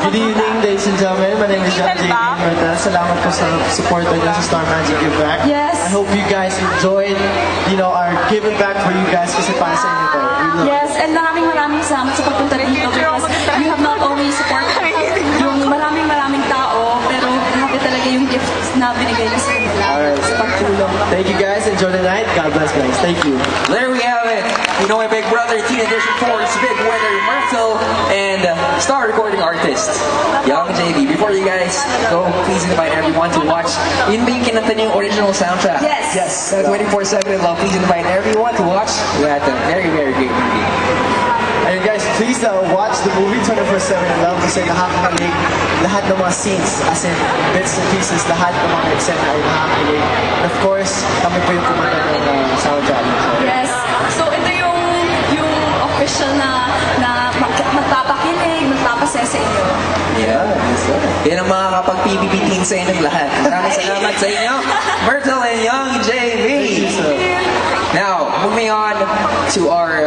Good evening, ladies and gentlemen. My name is John J. Marta. Salamat po sa support niyo sa Star Magic Give Back. Yes. I hope you guys enjoyed, our giving back for you guys kasi para sa inyo po. Yes, and maraming salamat sa pagpunta rin dito because you have not only supported yung maraming tao, pero grabe talaga yung gifts na binigay niyo sa kanila sa pagtulong. Thank you guys. Enjoy the night. God bless guys. Thank you. There we have it. You know my big brother, Teen Edition 4's big winner, Myrtle, and star recording artist, Young JB. Before you guys go, please invite everyone to watch. Yun ba yung kinanta niyo yung original soundtrack? Yes. 24/7 Love. Please invite everyone to watch. We had a very, very great movie. And guys, please watch the movie 24/7 Love kasi nakakakilig lahat ng mga scenes, as in bits and pieces, lahat ng mga eksena ay nakakakilig. And of course, kami po yung kumanta ng soundtrack. Yes. So ito yung official na magpapakilig, magpapasaya sa inyo. Yeah. Yan ang makakapag-PBB sa inyong lahat. Maraming salamat sa inyo, Myrtle and Young JB. Now, moving on to our